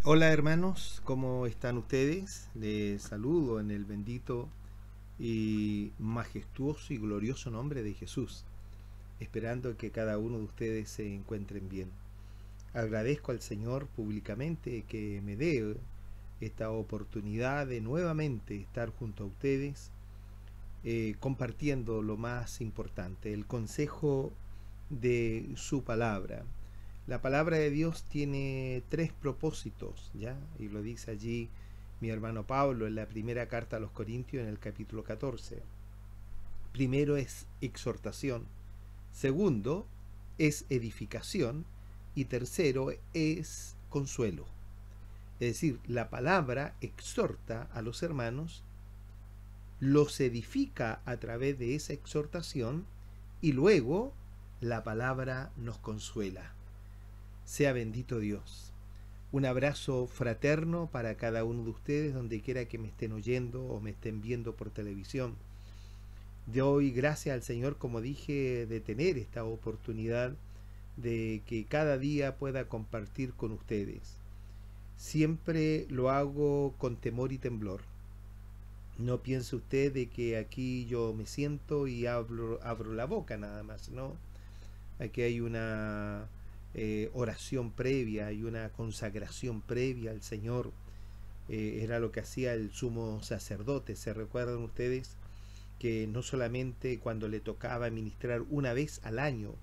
Hola hermanos, ¿cómo están ustedes? Les saludo en el bendito y majestuoso y glorioso nombre de Jesús, esperando que cada uno de ustedes se encuentren bien. Agradezco al Señor públicamente que me dé esta oportunidad de nuevamente estar junto a ustedes, compartiendo lo más importante, el consejo de su palabra. La palabra de Dios tiene tres propósitos, ¿ya? Y lo dice allí mi hermano Pablo en la primera carta a los Corintios en el capítulo 14. Primero es exhortación, segundo es edificación y tercero es consuelo. Es decir, la palabra exhorta a los hermanos, los edifica a través de esa exhortación y luego la palabra nos consuela. Sea bendito Dios. Un abrazo fraterno para cada uno de ustedes, donde quiera que me estén oyendo o me estén viendo por televisión. Doy gracias al Señor, como dije, de tener esta oportunidad de que cada día pueda compartir con ustedes. Siempre lo hago con temor y temblor. No piense usted de que aquí yo me siento y abro la boca nada más, ¿no? Aquí hay una oración previa y una consagración previa al Señor. Era lo que hacía el sumo sacerdote. ¿Se recuerdan ustedes que no solamente cuando le tocaba ministrar una vez al año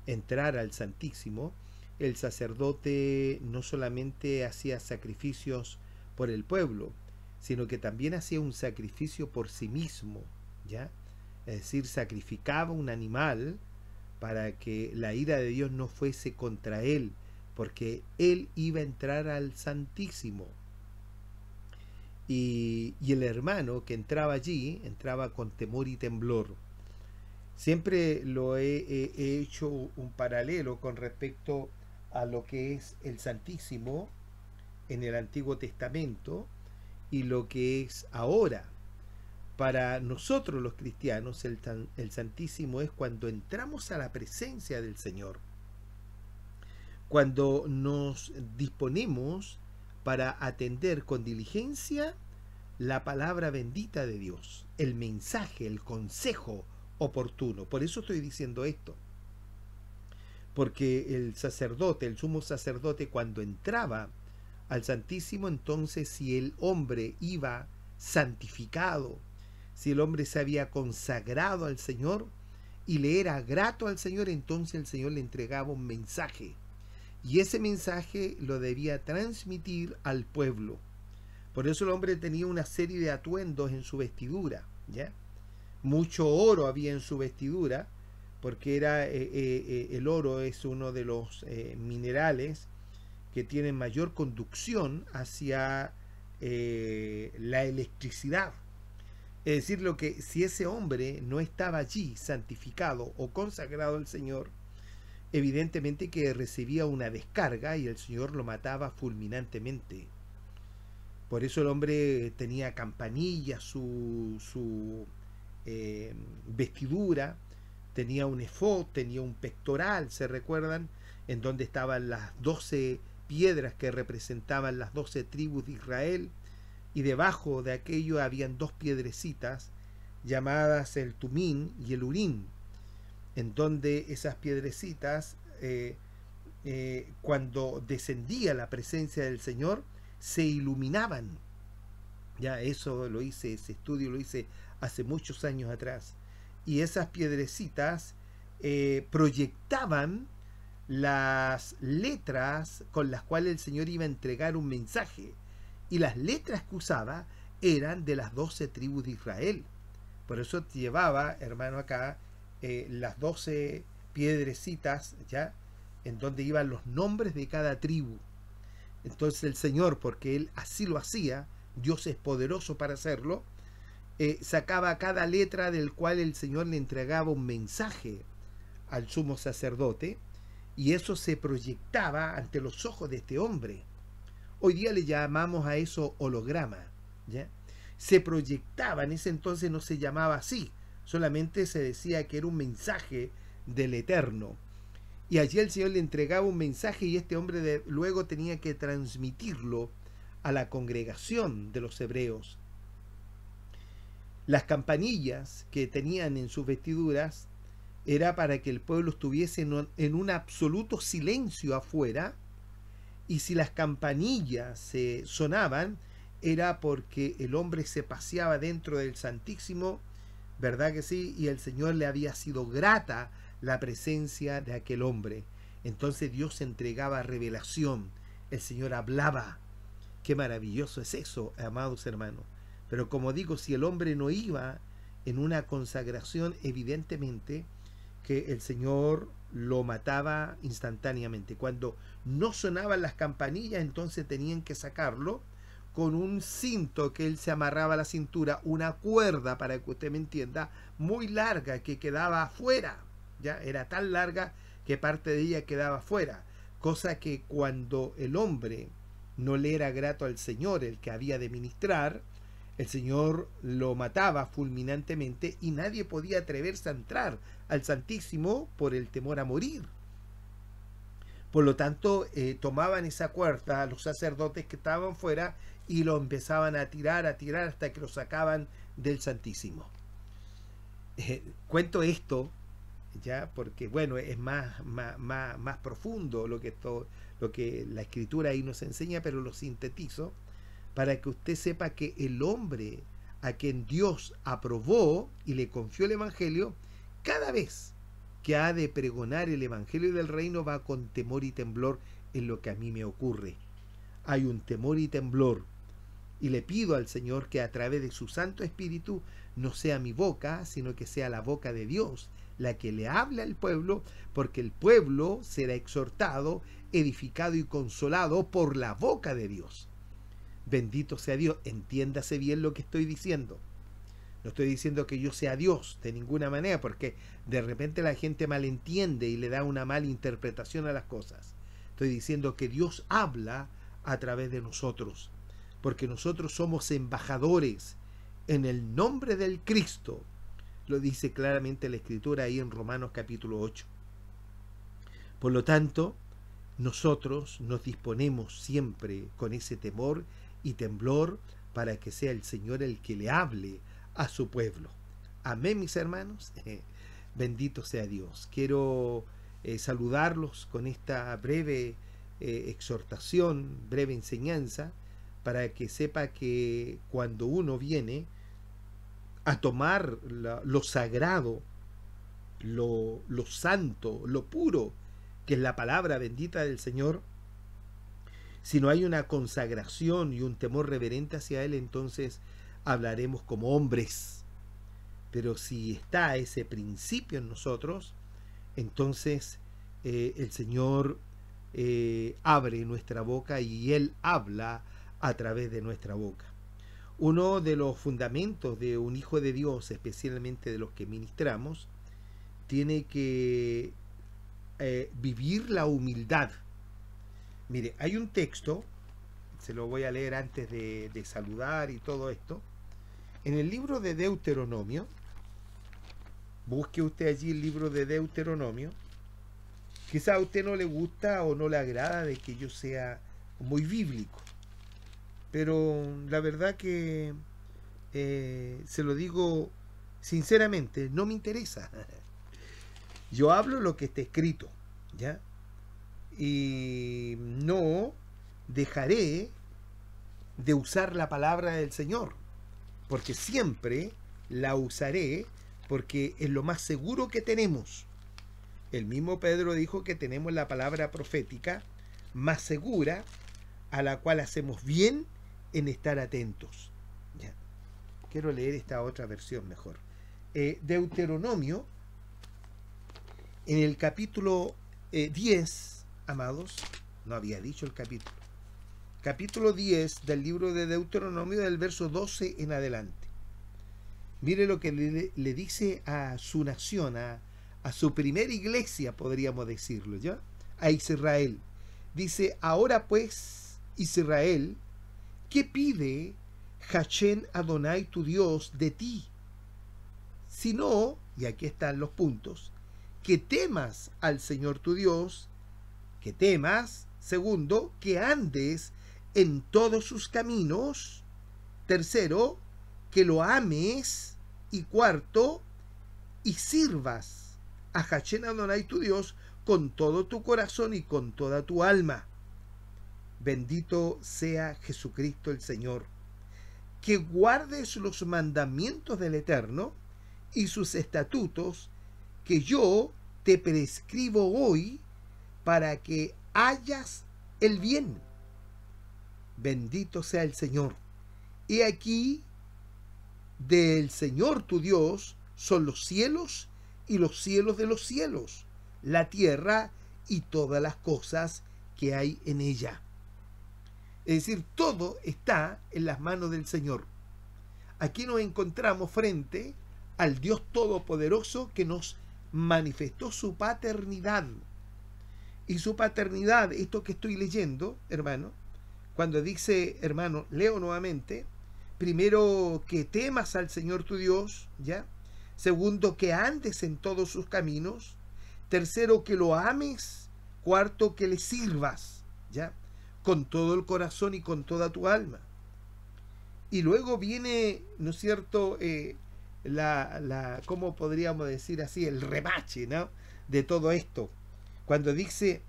entrar al Santísimo, el sacerdote no solamente hacía sacrificios por el pueblo, sino que también hacía un sacrificio por sí mismo, ¿ya? Es decir, sacrificaba un animal para que la ira de Dios no fuese contra él, porque él iba a entrar al Santísimo. Y el hermano que entraba allí, entraba con temor y temblor. Siempre lo he hecho un paralelo con respecto a lo que es el Santísimo en el Antiguo Testamento y lo que es ahora. Para nosotros los cristianos, el Santísimo es cuando entramos a la presencia del Señor, cuando nos disponemos para atender con diligencia la palabra bendita de Dios, el mensaje, el consejo oportuno. Por eso estoy diciendo esto, porque el sacerdote, el sumo sacerdote, cuando entraba al Santísimo, entonces si el hombre iba santificado, si el hombre se había consagrado al Señor y le era grato al Señor, entonces el Señor le entregaba un mensaje. Y ese mensaje lo debía transmitir al pueblo. Por eso el hombre tenía una serie de atuendos en su vestidura, ¿ya? Mucho oro había en su vestidura, porque el oro es uno de los minerales que tienen mayor conducción hacia la electricidad. Es decir, lo que si ese hombre no estaba allí santificado o consagrado al Señor, evidentemente que recibía una descarga y el Señor lo mataba fulminantemente. Por eso el hombre tenía campanilla, su vestidura, tenía un efod, tenía un pectoral, ¿se recuerdan? En donde estaban las 12 piedras que representaban las 12 tribus de Israel, y debajo de aquello habían dos piedrecitas llamadas el Tumín y el Urín, en donde esas piedrecitas, cuando descendía la presencia del Señor, se iluminaban. Ya eso lo hice, ese estudio lo hice hace muchos años atrás. Y esas piedrecitas proyectaban las letras con las cuales el Señor iba a entregar un mensaje. Y las letras que usaba eran de las 12 tribus de Israel. Por eso llevaba, hermano, acá las 12 piedrecitas, ¿ya? En donde iban los nombres de cada tribu. Entonces el Señor, porque Él así lo hacía, Dios es poderoso para hacerlo, sacaba cada letra del cual el Señor le entregaba un mensaje al sumo sacerdote, y eso se proyectaba ante los ojos de este hombre. Hoy día le llamamos a eso holograma, ¿ya? Se proyectaba, en ese entonces no se llamaba así, solamente se decía que era un mensaje del Eterno. y allí el Señor le entregaba un mensaje y este hombre luego tenía que transmitirlo a la congregación de los hebreos. Las campanillas que tenían en sus vestiduras era para que el pueblo estuviese en un absoluto silencio afuera, y si las campanillas sonaban era porque el hombre se paseaba dentro del Santísimo, ¿verdad que sí? Y el Señor le había sido grata la presencia de aquel hombre. Entonces Dios entregaba revelación, el Señor hablaba. Qué maravilloso es eso, amados hermanos. Pero como digo, si el hombre no iba en una consagración, evidentemente que el Señor lo mataba instantáneamente. Cuando no sonaban las campanillas, entonces tenían que sacarlo con un cinto que él se amarraba a la cintura, una cuerda, para que usted me entienda, muy larga, que quedaba afuera. Ya era tan larga que parte de ella quedaba afuera, cosa que cuando el hombre no le era grato al Señor, el que había de ministrar, el Señor lo mataba fulminantemente y nadie podía atreverse a entrar al Santísimo por el temor a morir. Por lo tanto, tomaban esa cuerda los sacerdotes que estaban fuera y lo empezaban a tirar hasta que lo sacaban del Santísimo. Cuento esto ya porque bueno, es más profundo lo que la Escritura ahí nos enseña, pero lo sintetizo para que usted sepa que el hombre a quien Dios aprobó y le confió el Evangelio, cada vez que ha de pregonar el Evangelio del reino va con temor y temblor. En lo que a mí me ocurre hay un temor y temblor, y le pido al Señor que a través de su Santo Espíritu no sea mi boca, sino que sea la boca de Dios la que le habla al pueblo, porque el pueblo será exhortado, edificado y consolado por la boca de Dios. Bendito sea Dios. Entiéndase bien lo que estoy diciendo. No estoy diciendo que yo sea Dios de ninguna manera, porque de repente la gente malentiende y le da una mala interpretación a las cosas. Estoy diciendo que Dios habla a través de nosotros, porque nosotros somos embajadores en el nombre del Cristo. Lo dice claramente la Escritura ahí en Romanos capítulo 8. Por lo tanto, nosotros nos disponemos siempre con ese temor y temblor para que sea el Señor el que le hable a su pueblo. Amén, mis hermanos. Bendito sea Dios. Quiero saludarlos con esta breve exhortación, breve enseñanza, para que sepa que cuando uno viene a tomar lo sagrado, lo santo, lo puro, que es la palabra bendita del Señor, si no hay una consagración y un temor reverente hacia Él, entonces hablaremos como hombres. Pero si está ese principio en nosotros, entonces el Señor abre nuestra boca y Él habla a través de nuestra boca. Uno de los fundamentos de un hijo de Dios, especialmente de los que ministramos, tiene que vivir la humildad. Mire, hay un texto, se lo voy a leer antes de saludar y todo esto. En el libro de Deuteronomio, busque usted allí el libro de Deuteronomio. Quizá a usted no le gusta o no le agrada de que yo sea muy bíblico, pero la verdad que se lo digo sinceramente, no me interesa. Yo hablo lo que está escrito, ¿ya? Y no dejaré de usar la palabra del Señor, porque siempre la usaré, porque es lo más seguro que tenemos. El mismo Pedro dijo que tenemos la palabra profética más segura, a la cual hacemos bien en estar atentos. Ya. Quiero leer esta otra versión mejor. Deuteronomio, en el capítulo 10, amados, no había dicho el capítulo. Capítulo 10 del libro de Deuteronomio, del verso 12 en adelante. Mire lo que le dice a su nación, a su primera iglesia, podríamos decirlo, ¿ya? A Israel. Dice: ahora pues, Israel, ¿qué pide Hashem Adonai tu Dios de ti? Si no, y aquí están los puntos, que temas al Señor tu Dios, que temas. Segundo, que andes en todos sus caminos. Tercero, que lo ames. Y cuarto, y sirvas a Hachén Adonai tu Dios con todo tu corazón y con toda tu alma. Bendito sea Jesucristo el Señor. Que guardes los mandamientos del Eterno y sus estatutos que yo te prescribo hoy para que hayas el bien. Bendito sea el Señor. He aquí, del Señor tu Dios son los cielos y los cielos de los cielos, la tierra y todas las cosas que hay en ella. Es decir, todo está en las manos del Señor. Aquí nos encontramos frente al Dios Todopoderoso que nos manifestó su paternidad. Y su paternidad, esto que estoy leyendo, hermano, cuando dice, hermano, leo nuevamente, primero, que temas al Señor tu Dios, ¿ya? Segundo, que andes en todos sus caminos. Tercero, que lo ames. Cuarto, que le sirvas, ¿ya? Con todo el corazón y con toda tu alma. Y luego viene, ¿no es cierto?, ¿cómo podríamos decir así? El remache, ¿no?, de todo esto. Cuando dice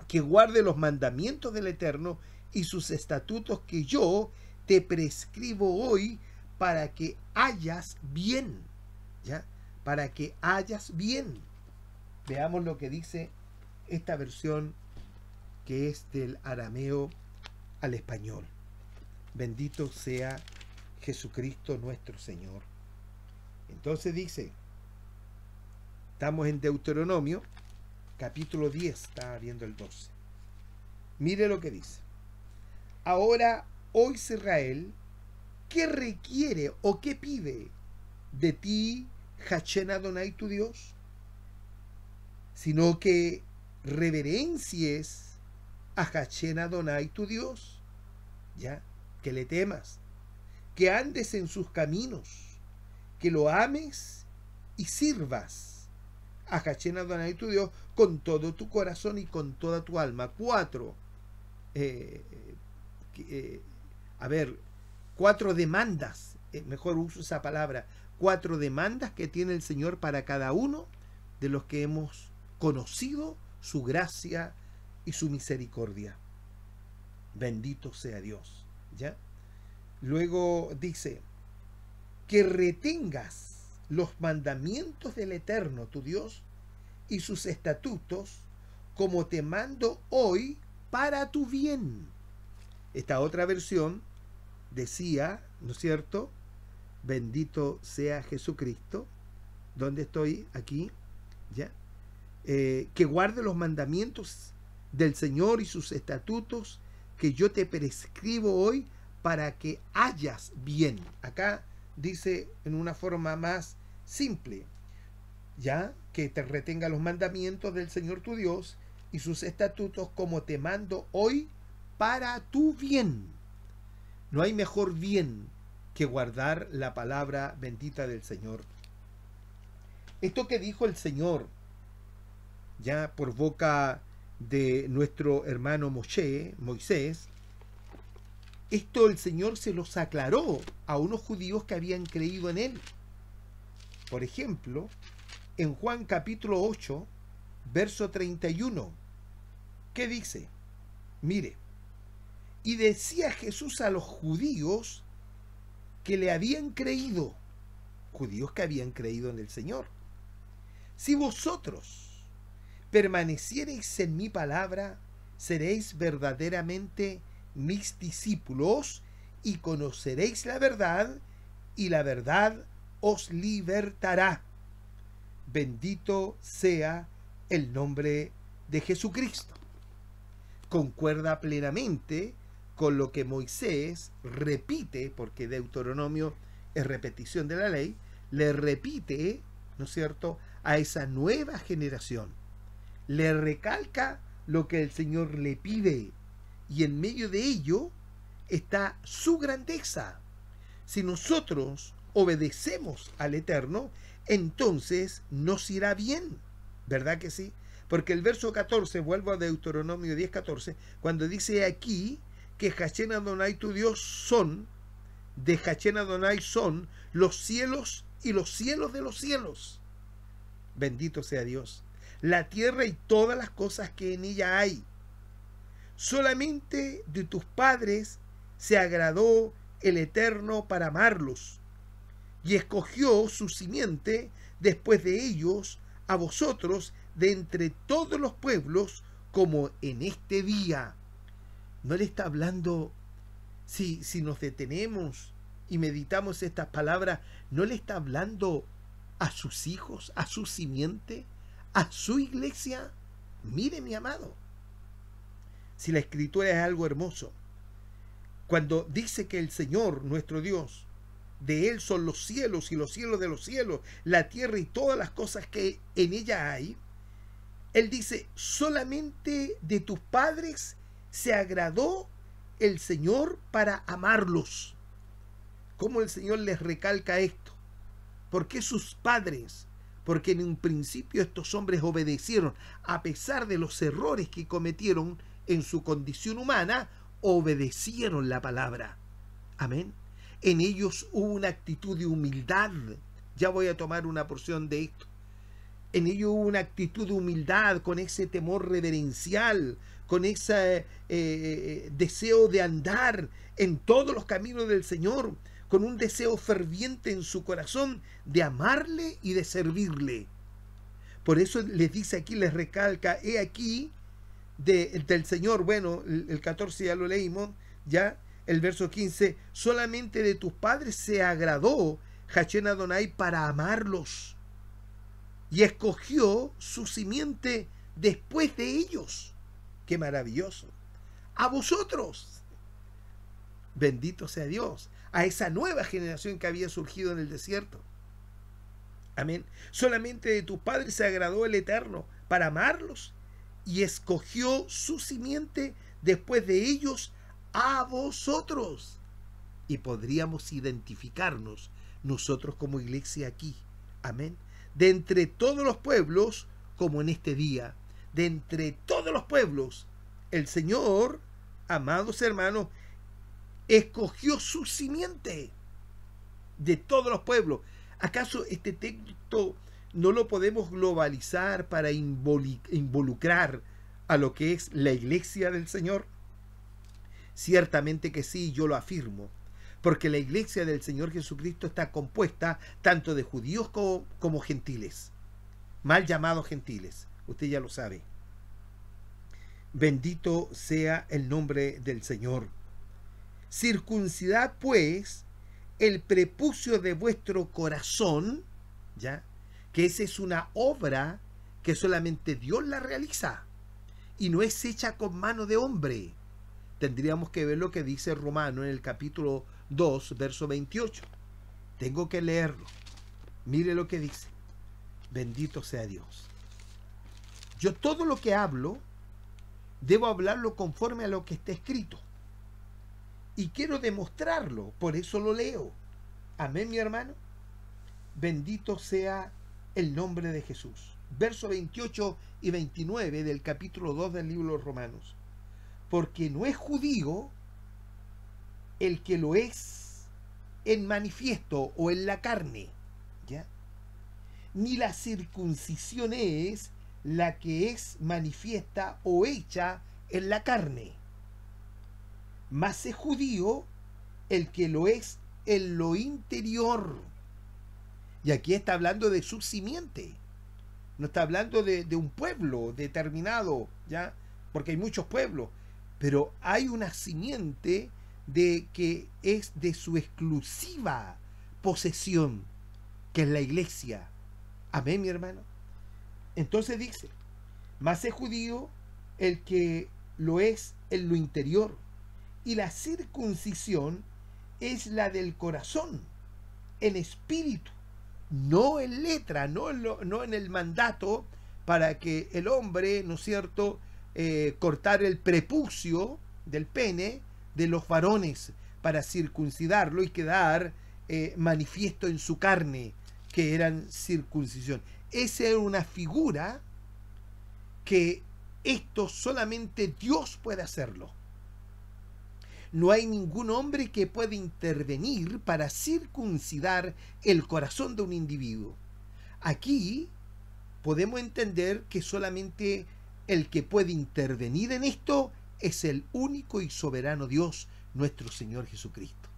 que guarde los mandamientos del Eterno y sus estatutos que yo te prescribo hoy para que hayas bien, ¿ya? Para que hayas bien. Veamos lo que dice esta versión que es del arameo al español. Bendito sea Jesucristo nuestro Señor. Entonces dice, estamos en Deuteronomio, capítulo 10, estaba viendo el 12. Mire lo que dice. Ahora, oh Israel, ¿qué requiere o qué pide de ti Hachén Adonai tu Dios? Sino que reverencies a Hachén Adonai tu Dios, ¿ya? Que le temas, que andes en sus caminos, que lo ames y sirvas a Hachén Adonai tu Dios con todo tu corazón y con toda tu alma. 4 demandas, mejor uso esa palabra, 4 demandas que tiene el Señor para cada uno de los que hemos conocido su gracia y su misericordia. Bendito sea Dios, ¿ya? Luego dice, que retengas los mandamientos del Eterno, tu Dios, y sus estatutos, como te mando hoy para tu bien. Esta otra versión decía, ¿no es cierto?, bendito sea Jesucristo. ¿Dónde estoy? Aquí, ¿ya? Que guarde los mandamientos del Señor y sus estatutos que yo te prescribo hoy para que hayas bien. Acá dice en una forma más simple, ya, que te retenga los mandamientos del Señor tu Dios y sus estatutos como te mando hoy para tu bien. No hay mejor bien que guardar la palabra bendita del Señor. Esto que dijo el Señor, ya por boca de nuestro hermano Moisés, esto el Señor se los aclaró a unos judíos que habían creído en él. Por ejemplo, en Juan capítulo 8, verso 31, ¿qué dice? Mire, y decía Jesús a los judíos que le habían creído, judíos que habían creído en el Señor, si vosotros permaneciereis en mi palabra, seréis verdaderamente mis discípulos y conoceréis la verdad, y la verdad os libertará. Bendito sea el nombre de Jesucristo. Concuerda plenamente con lo que Moisés repite, porque Deuteronomio es repetición de la ley, le repite, ¿no es cierto?, a esa nueva generación. Le recalca lo que el Señor le pide, y en medio de ello está su grandeza. Si nosotros obedecemos al Eterno, entonces nos irá bien. ¿Verdad que sí? Porque el verso 14, vuelvo a Deuteronomio 10:14, cuando dice aquí que Hachén Adonai tu Dios son, de Hachén Adonai son los cielos y los cielos de los cielos. Bendito sea Dios. La tierra y todas las cosas que en ella hay. Solamente de tus padres se agradó el Eterno para amarlos, y escogió su simiente después de ellos a vosotros de entre todos los pueblos, como en este día. No le está hablando, si nos detenemos y meditamos estas palabras, no le está hablando a sus hijos, a su simiente, a su iglesia. Mire, mi amado, si la escritura es algo hermoso, cuando dice que el Señor, nuestro Dios, de Él son los cielos y los cielos de los cielos, la tierra y todas las cosas que en ella hay, Él dice, solamente de tus padres se agradó el Señor para amarlos. ¿Cómo el Señor les recalca esto? ¿Por qué sus padres? Porque en un principio estos hombres obedecieron, a pesar de los errores que cometieron en su condición humana, obedecieron la palabra. Amén. En ellos hubo una actitud de humildad. Ya voy a tomar una porción de esto. En ellos hubo una actitud de humildad, con ese temor reverencial, con ese deseo de andar en todos los caminos del Señor, con un deseo ferviente en su corazón de amarle y de servirle. Por eso les dice aquí, les recalca, he aquí del Señor, bueno, el 14 ya lo leímos, ya, el verso 15, solamente de tus padres se agradó Hachén Adonai para amarlos, y escogió su simiente después de ellos. ¡Qué maravilloso! A vosotros, bendito sea Dios, a esa nueva generación que había surgido en el desierto. Amén. Solamente de tus padres se agradó el Eterno para amarlos, y escogió su simiente después de ellos a vosotros. Y podríamos identificarnos nosotros como iglesia aquí. Amén. De entre todos los pueblos, como en este día, de entre todos los pueblos, el Señor, amados hermanos, escogió su simiente de todos los pueblos. ¿Acaso este texto no lo podemos globalizar para involucrar a lo que es la iglesia del Señor? Ciertamente que sí, yo lo afirmo, porque la iglesia del Señor Jesucristo está compuesta tanto de judíos como gentiles, mal llamados gentiles, usted ya lo sabe. Bendito sea el nombre del Señor. Circuncidad pues el prepucio de vuestro corazón, ¿ya? Que esa es una obra que solamente Dios la realiza y no es hecha con mano de hombre. Tendríamos que ver lo que dice Romano en el capítulo 2, verso 28. Tengo que leerlo. Mire lo que dice. Bendito sea Dios. Yo todo lo que hablo, debo hablarlo conforme a lo que está escrito. Y quiero demostrarlo, por eso lo leo. Amén, mi hermano. Bendito sea el nombre de Jesús. Verso 28 y 29 del capítulo 2 del libro de los Romanos. Porque no es judío el que lo es en manifiesto o en la carne, ¿ya? Ni la circuncisión es la que es manifiesta o hecha en la carne. Mas es judío el que lo es en lo interior. Y aquí está hablando de su simiente. No está hablando de un pueblo determinado, ¿ya? Porque hay muchos pueblos. Pero hay una simiente de que es de su exclusiva posesión, que es la iglesia. Amén, mi hermano. Entonces dice, mas es judío el que lo es en lo interior, y la circuncisión es la del corazón, en espíritu, no en letra, no en el mandato para que el hombre, ¿no es cierto?, cortar el prepucio del pene de los varones para circuncidarlo y quedar manifiesto en su carne que eran circuncisión. Esa era una figura que esto solamente Dios puede hacerlo. No hay ningún hombre que pueda intervenir para circuncidar el corazón de un individuo. Aquí podemos entender que solamente el que puede intervenir en esto es el único y soberano Dios, nuestro Señor Jesucristo.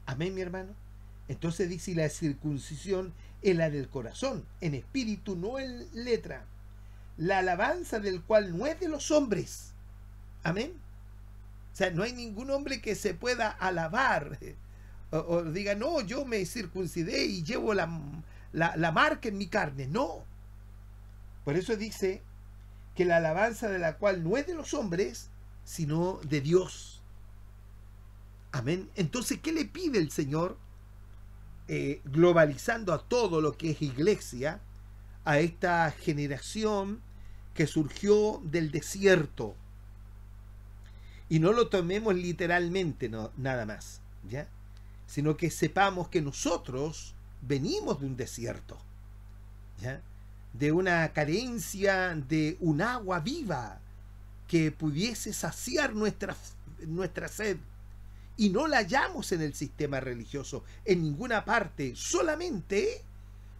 Amén, mi hermano. Entonces dice, la circuncisión es la del corazón, en espíritu, no en letra. La alabanza del cual no es de los hombres. Amén. O sea, no hay ningún hombre que se pueda alabar o diga, no, yo me circuncidé y llevo la marca en mi carne. No. Por eso dice que la alabanza de la cual no es de los hombres, sino de Dios. Amén. Entonces, ¿qué le pide el Señor? Globalizando a todo lo que es iglesia, a esta generación que surgió del desierto. Y no lo tomemos literalmente, no, nada más, ¿ya? Sino que sepamos que nosotros venimos de un desierto, ¿ya? De una carencia de un agua viva que pudiese saciar nuestra sed. Y no la hallamos en el sistema religioso, en ninguna parte, solamente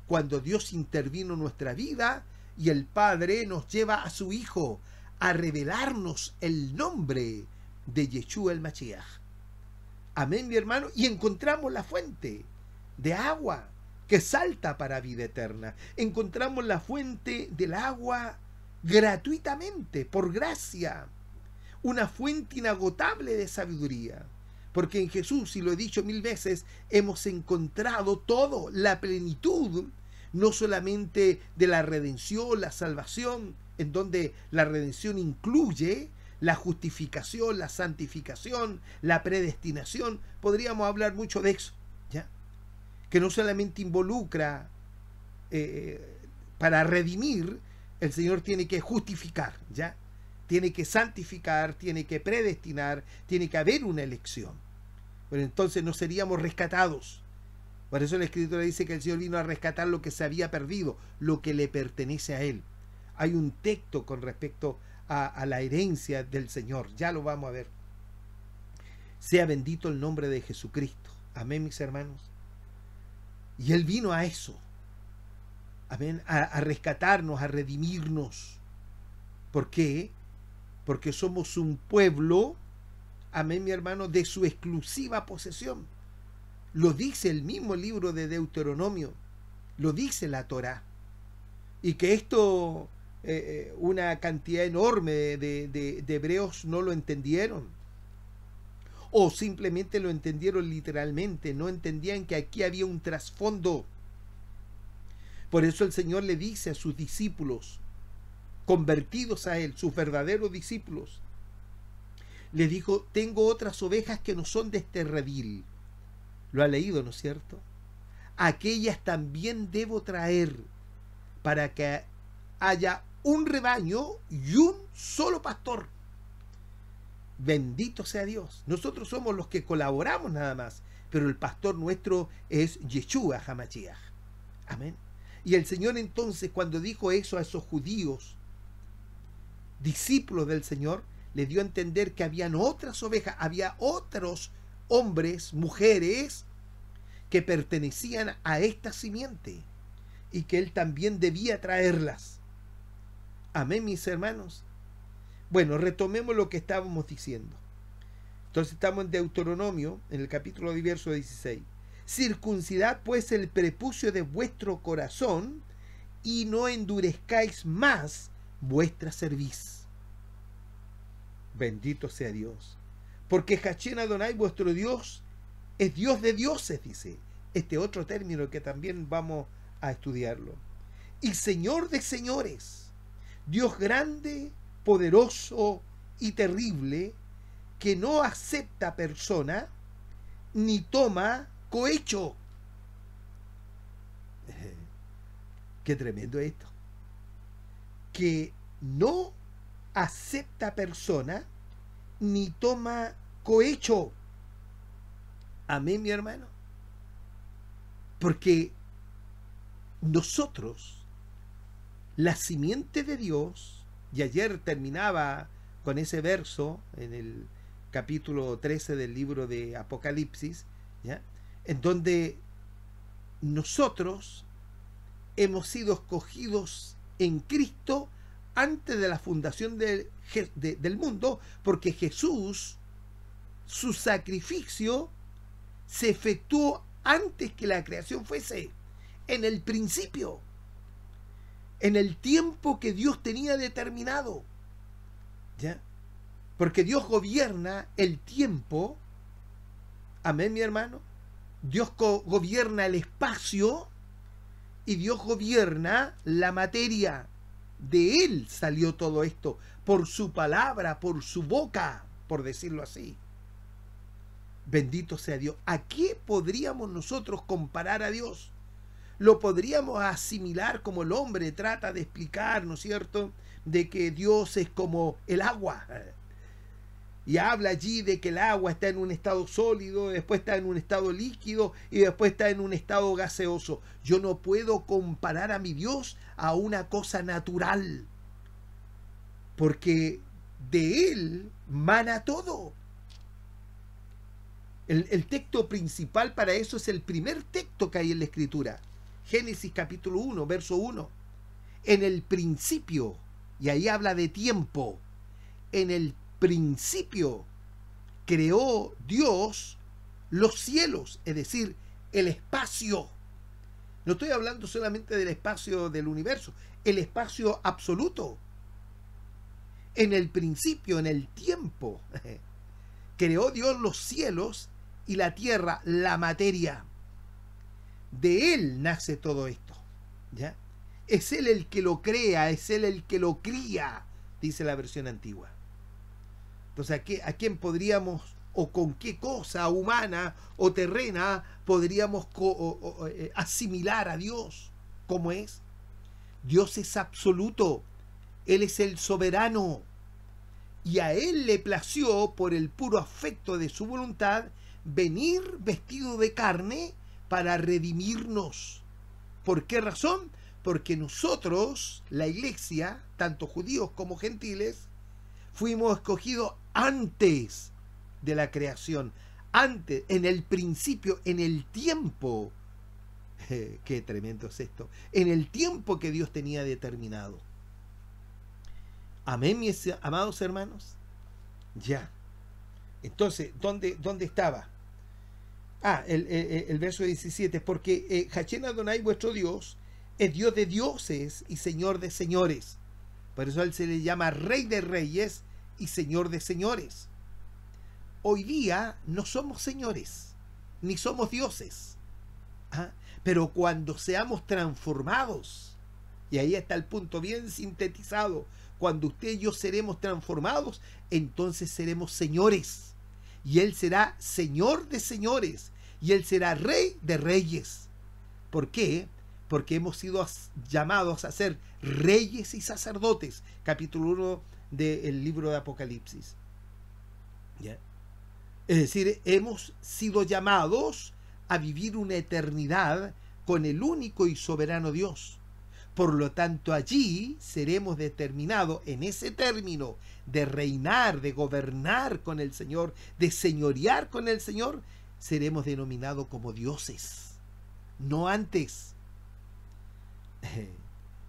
cuando Dios intervino en nuestra vida y el Padre nos lleva a su Hijo a revelarnos el nombre de Yeshua el Mashiach. Amén, mi hermano. Y encontramos la fuente de agua que salta para vida eterna. Encontramos la fuente del agua gratuitamente, por gracia. Una fuente inagotable de sabiduría. Porque en Jesús, y lo he dicho 1000 veces, hemos encontrado todo, la plenitud, no solamente de la redención, la salvación, en donde la redención incluye la justificación, la santificación, la predestinación. Podríamos hablar mucho de eso, ¿ya? Que no solamente involucra para redimir, el Señor tiene que justificar, ¿ya? Tiene que santificar, tiene que predestinar, tiene que haber una elección. Pero entonces no seríamos rescatados. Por eso la Escritura dice que el Señor vino a rescatar lo que se había perdido, lo que le pertenece a Él. Hay un texto con respecto a la herencia del Señor. Ya lo vamos a ver. Sea bendito el nombre de Jesucristo. Amén, mis hermanos. Y Él vino a eso. Amén. A rescatarnos, a redimirnos. ¿Por qué? Porque somos un pueblo, amén, mi hermano, de su exclusiva posesión. Lo dice el mismo libro de Deuteronomio. Lo dice la Torá. Y que esto, una cantidad enorme de hebreos no lo entendieron. O simplemente lo entendieron literalmente. No entendían que aquí había un trasfondo. Por eso el Señor le dice a sus discípulos, convertidos a Él, sus verdaderos discípulos, les dijo, tengo otras ovejas que no son de este redil. Lo ha leído, ¿no es cierto? Aquellas también debo traer para que haya un rebaño y un solo pastor. Bendito sea Dios. Nosotros somos los que colaboramos nada más, pero el pastor nuestro es Yeshua HaMashiach. Amén. Y el Señor entonces, cuando dijo eso a esos judíos, discípulos del Señor, le dio a entender que habían otras ovejas, había otros hombres, mujeres, que pertenecían a esta simiente y que Él también debía traerlas. Amén, mis hermanos. Bueno, retomemos lo que estábamos diciendo. Entonces estamos en Deuteronomio, en el capítulo de verso 16. Circuncidad pues el prepucio de vuestro corazón y no endurezcáis más vuestra cerviz. Bendito sea Dios. Porque Hachén Adonai vuestro Dios es Dios de dioses, dice. Este otro término que también vamos a estudiarlo. Y Señor de señores, Dios grande, poderoso y terrible, que no acepta persona ni toma cohecho. Qué tremendo esto. Que no acepta persona ni toma cohecho. Amén, mi hermano. Porque nosotros, la simiente de Dios, Y ayer terminaba con ese verso en el capítulo 13 del libro de Apocalipsis, ¿ya? En donde nosotros hemos sido escogidos en Cristo antes de la fundación del mundo, porque Jesús, su sacrificio, se efectuó antes que la creación fuese, en el principio, en el tiempo que Dios tenía determinado, ¿ya? Porque Dios gobierna el tiempo, amén, mi hermano. Dios gobierna el espacio y Dios gobierna la materia. De Él salió todo esto, por su palabra, por su boca, por decirlo así. Bendito sea Dios. ¿A qué podríamos nosotros comparar a Dios? Lo podríamos asimilar como el hombre trata de explicar, ¿no es cierto?, de que Dios es como el agua. Y habla allí de que el agua está en un estado sólido, después está en un estado líquido y después está en un estado gaseoso. Yo no puedo comparar a mi Dios a una cosa natural, porque de Él mana todo. El texto principal para eso es el primer texto que hay en la Escritura. Génesis capítulo 1, verso 1. En el principio, y ahí habla de tiempo, en el principio creó Dios los cielos, es decir, el espacio. No estoy hablando solamente del espacio del universo, el espacio absoluto. En el principio, en el tiempo, creó Dios los cielos y la tierra, la materia. De Él nace todo esto, ¿ya? Es Él el que lo crea, es Él el que lo cría, dice la versión antigua. Entonces, ¿a quién podríamos, o con qué cosa humana o terrena podríamos asimilar a Dios? ¿Cómo es? Dios es absoluto, Él es el soberano, y a Él le plació, por el puro afecto de su voluntad, venir vestido de carne para redimirnos. ¿Por qué razón? Porque nosotros, la iglesia, tanto judíos como gentiles, fuimos escogidos antes de la creación, antes, en el principio, en el tiempo. Qué tremendo es esto. En el tiempo que Dios tenía determinado. Amén, mis amados hermanos. Ya. Entonces, ¿dónde estaba? El verso 17. Porque Hachén Adonai, vuestro Dios, es Dios de dioses y Señor de señores. Por eso a Él se le llama Rey de reyes y Señor de señores. Hoy día no somos señores, ni somos dioses. Pero cuando seamos transformados, y ahí está el punto bien sintetizado, cuando usted y yo seremos transformados, entonces seremos señores. Y Él será Señor de señores, y Él será Rey de reyes. ¿Por qué? Porque hemos sido llamados a ser reyes y sacerdotes. Capítulo 1 del libro de Apocalipsis. ¿Ya? Es decir, hemos sido llamados a vivir una eternidad con el único y soberano Dios. Por lo tanto, allí seremos determinados, en ese término de reinar, de gobernar con el Señor, de señorear con el Señor, seremos denominados como dioses, no antes.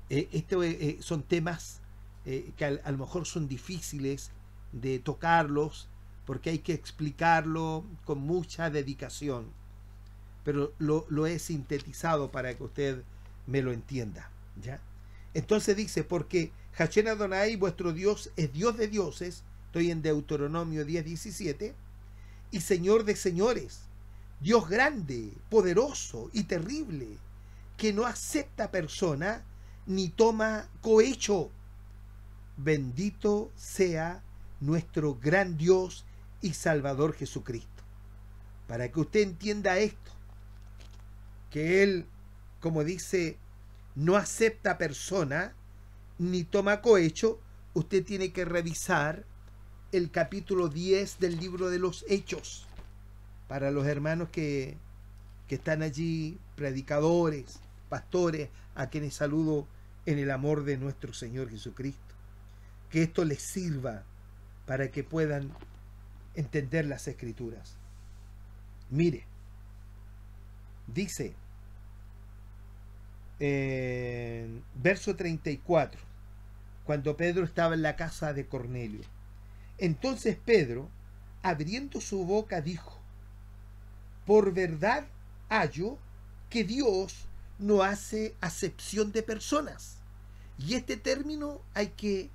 Estos son temas que a lo mejor son difíciles de tocarlos, porque hay que explicarlo con mucha dedicación, pero lo he sintetizado para que usted me lo entienda, ¿ya? Entonces dice, porque Hachén Adonai, vuestro Dios, es Dios de dioses, estoy en Deuteronomio 10:17, y Señor de señores, Dios grande, poderoso y terrible, que no acepta persona ni toma cohecho. Bendito sea nuestro gran Dios y Salvador Jesucristo. Para que usted entienda esto, que Él, como dice, no acepta persona ni toma cohecho, usted tiene que revisar el capítulo 10 del libro de los Hechos. Para los hermanos que están allí, predicadores, pastores, a quienes saludo en el amor de nuestro Señor Jesucristo. que esto les sirva para que puedan entender las Escrituras. Mire, dice en verso 34, cuando Pedro estaba en la casa de Cornelio. Entonces Pedro, abriendo su boca, dijo: por verdad hallo que Dios no hace acepción de personas. Y este término hay que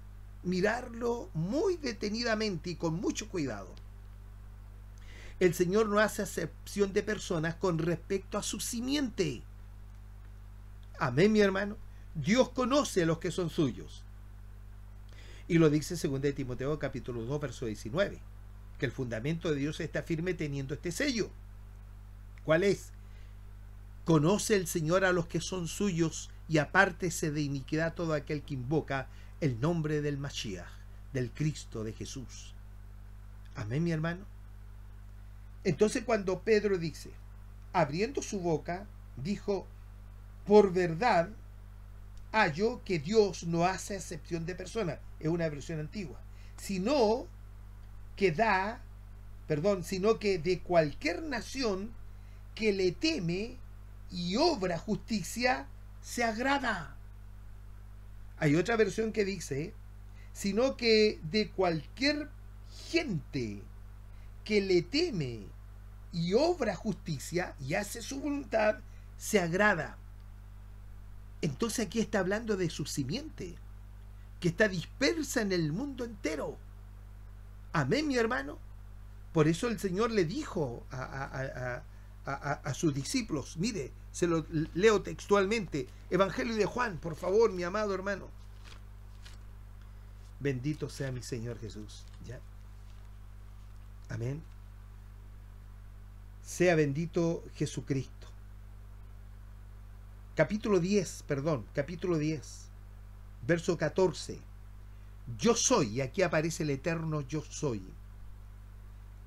mirarlo muy detenidamente y con mucho cuidado. El Señor no hace acepción de personas con respecto a su simiente. Amén, mi hermano. Dios conoce a los que son suyos. Y lo dice 2 Timoteo capítulo 2, verso 19, que el fundamento de Dios está firme teniendo este sello. ¿Cuál es? Conoce el Señor a los que son suyos, y apártese de iniquidad todo aquel que invoca el nombre del Mashiach, del Cristo, de Jesús. Amén, mi hermano. Entonces, cuando Pedro dice, abriendo su boca, dijo: por verdad hallo que Dios no hace acepción de personas. Es una versión antigua. Sino que de cualquier nación que le teme y obra justicia, se agrada. Hay otra versión que dice, sino que de cualquier gente que le teme y obra justicia y hace su voluntad, se agrada. Entonces aquí está hablando de su simiente, que está dispersa en el mundo entero. Amén, mi hermano. Por eso el Señor le dijo a sus discípulos, mire, se lo leo textualmente, Evangelio de Juan, por favor, mi amado hermano. Bendito sea mi Señor Jesús. ¿Ya? Amén. Sea bendito Jesucristo. Capítulo 10, verso 14. Yo soy, y aquí aparece el eterno yo soy,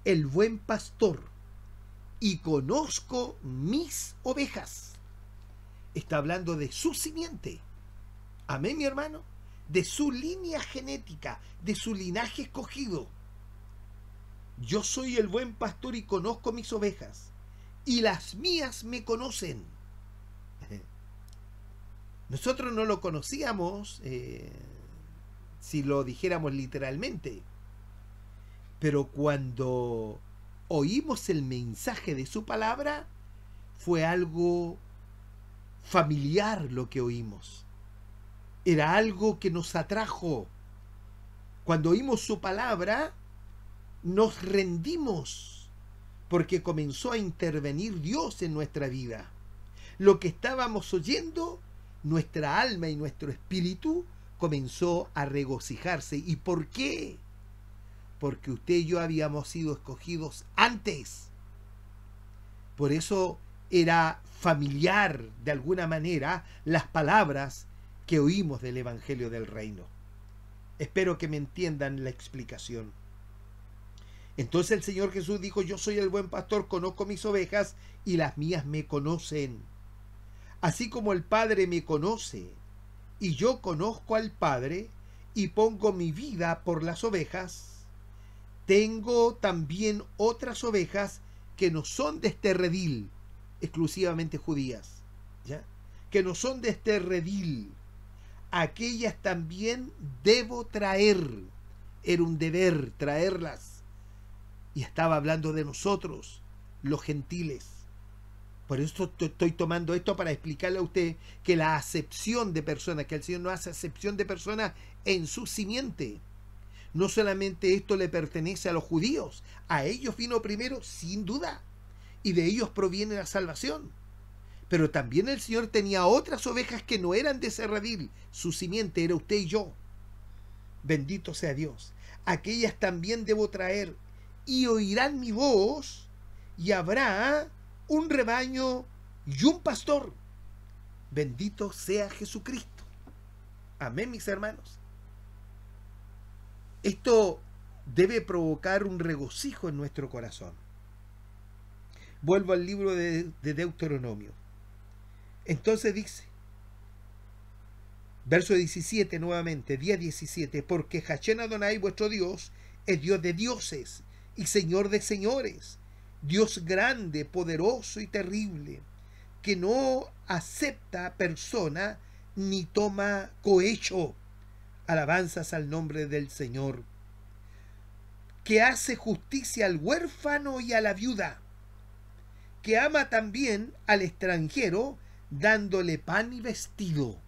el buen pastor, y conozco mis ovejas. Está hablando de su simiente. Amén, mi hermano. De su línea genética, de su linaje escogido. Yo soy el buen pastor y conozco mis ovejas, y las mías me conocen. Nosotros no lo conocíamos, si lo dijéramos literalmente, pero cuando oímos el mensaje de su palabra, fue algo familiar lo que oímos. Era algo que nos atrajo. Cuando oímos su palabra, nos rendimos, porque comenzó a intervenir Dios en nuestra vida. Lo que estábamos oyendo, nuestra alma y nuestro espíritu comenzó a regocijarse. ¿Y por qué? Porque usted y yo habíamos sido escogidos antes. Por eso era familiar, de alguna manera, las palabras que oímos del Evangelio del Reino. Espero que me entiendan la explicación. Entonces el Señor Jesús dijo: yo soy el buen pastor, conozco mis ovejas y las mías me conocen. Así como el Padre me conoce y yo conozco al Padre y pongo mi vida por las ovejas, tengo también otras ovejas que no son de este redil, exclusivamente judías, ¿ya? Que no son de este redil. Aquellas también debo traer. Era un deber traerlas. Y estaba hablando de nosotros, los gentiles. Por eso estoy tomando esto para explicarle a usted que la acepción de personas, que el Señor no hace acepción de personas en su simiente. No solamente esto le pertenece a los judíos, a ellos vino primero, sin duda, y de ellos proviene la salvación. Pero también el Señor tenía otras ovejas que no eran de ese redil, su simiente era usted y yo. Bendito sea Dios. Aquellas también debo traer, y oirán mi voz, y habrá un rebaño y un pastor. Bendito sea Jesucristo. Amén, mis hermanos. Esto debe provocar un regocijo en nuestro corazón. Vuelvo al libro de Deuteronomio. Entonces dice: Verso 17 nuevamente, 10:17, porque Hachén Adonai vuestro Dios es Dios de dioses y Señor de señores, Dios grande, poderoso y terrible, que no acepta persona ni toma cohecho. Alabanzas al nombre del Señor, que hace justicia al huérfano y a la viuda, que ama también al extranjero, dándole pan y vestido.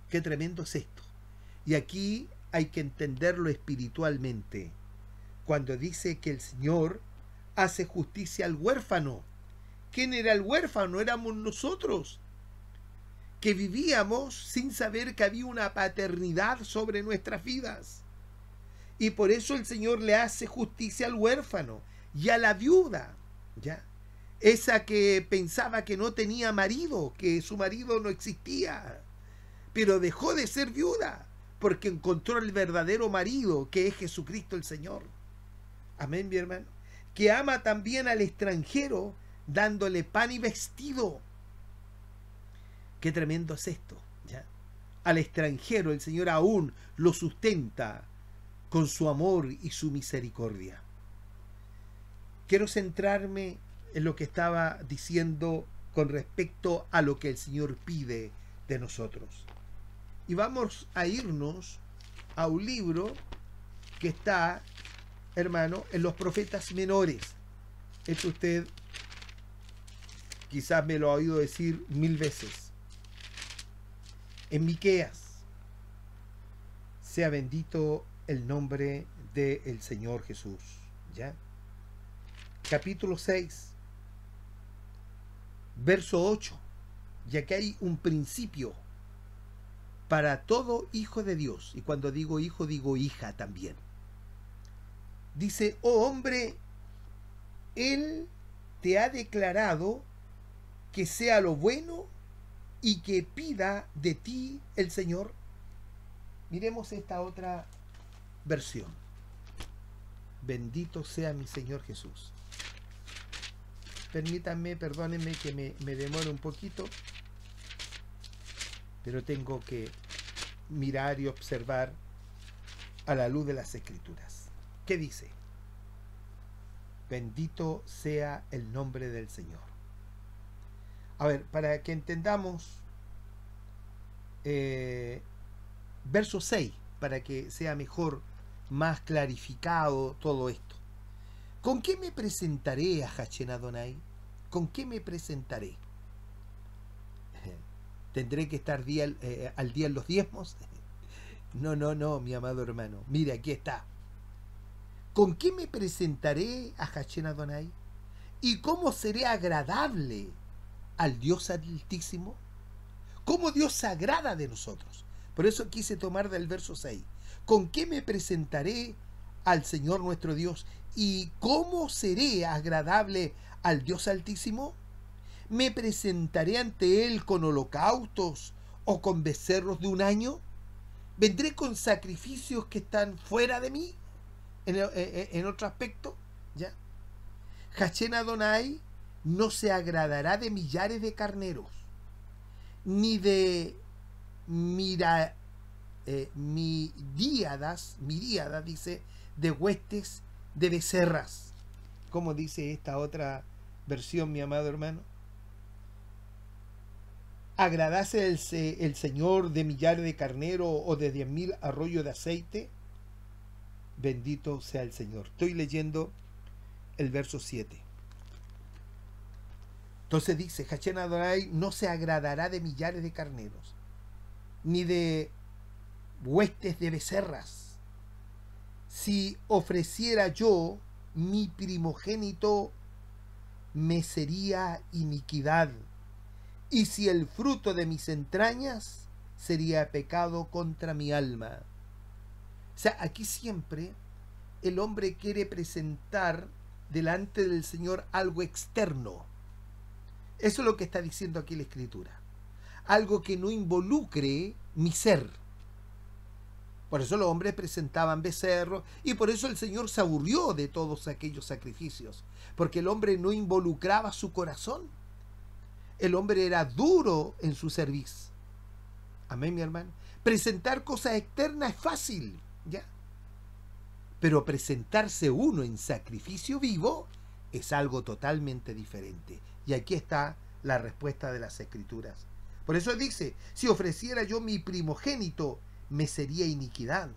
Qué tremendo es esto. Y aquí hay que entenderlo espiritualmente. Cuando dice que el Señor hace justicia al huérfano. ¿Quién era el huérfano? Éramos nosotros, que vivíamos sin saber que había una paternidad sobre nuestras vidas. Y por eso el Señor le hace justicia al huérfano y a la viuda, ¿ya? Esa que pensaba que no tenía marido, que su marido no existía, pero dejó de ser viuda porque encontró el verdadero marido, que es Jesucristo el Señor. Amén, mi hermano. Que ama también al extranjero, dándole pan y vestido. Qué tremendo es esto, ¿ya? Al extranjero el Señor aún lo sustenta con su amor y su misericordia. Quiero centrarme en lo que estaba diciendo con respecto a lo que el Señor pide de nosotros. Y vamos a irnos a un libro que está, hermano, en los profetas menores. Esto usted quizás me lo ha oído decir 1000 veces. En Miqueas. Sea bendito el nombre del Señor Jesús, ¿ya? Capítulo 6, verso 8. Ya que hay un principio para todo hijo de Dios. Y cuando digo hijo, digo hija también. Dice, oh hombre, Él te ha declarado que sea lo bueno y que pida de ti el Señor. Miremos esta otra versión. Bendito sea mi Señor Jesús. Permítanme, perdónenme que me demore un poquito, pero tengo que mirar y observar a la luz de las Escrituras. ¿Qué dice? Bendito sea el nombre del Señor. A ver, para que entendamos, verso 6, para que sea mejor, más clarificado todo esto. ¿Con qué me presentaré a Hachén Adonai? ¿Con qué me presentaré? ¿Tendré que estar al día en los diezmos? No, mi amado hermano. Mire, aquí está. ¿Con qué me presentaré a Hachén Adonai? ¿Y cómo seré agradable al Dios Altísimo? ¿Cómo Dios se agrada de nosotros? Por eso quise tomar del verso 6. ¿Con qué me presentaré al Señor nuestro Dios? ¿Y cómo seré agradable al Dios Altísimo? ¿Me presentaré ante Él con holocaustos o con becerros de un año? ¿Vendré con sacrificios que están fuera de mí? En otro aspecto, ¿ya? Hachén Adonai no se agradará de millares de carneros, ni de miríadas, dice, de huestes de becerras. ¿Cómo dice esta otra versión, mi amado hermano? ¿Agradase el Señor de millares de carneros o de 10,000 arroyos de aceite? Bendito sea el Señor. Estoy leyendo el verso 7. Entonces dice, Hachén Adonai no se agradará de millares de carneros, ni de huestes de becerras. Si ofreciera yo mi primogénito, me sería iniquidad, y si el fruto de mis entrañas, sería pecado contra mi alma. O sea, aquí siempre el hombre quiere presentar delante del Señor algo externo. Eso es lo que está diciendo aquí la Escritura. Algo que no involucre mi ser. Por eso los hombres presentaban becerros, y por eso el Señor se aburrió de todos aquellos sacrificios, porque el hombre no involucraba su corazón. El hombre era duro en su servicio. Amén, mi hermano. Presentar cosas externas es fácil, ¿ya? Pero presentarse uno en sacrificio vivo es algo totalmente diferente. Y aquí está la respuesta de las Escrituras. Por eso dice, si ofreciera yo mi primogénito, me sería iniquidad.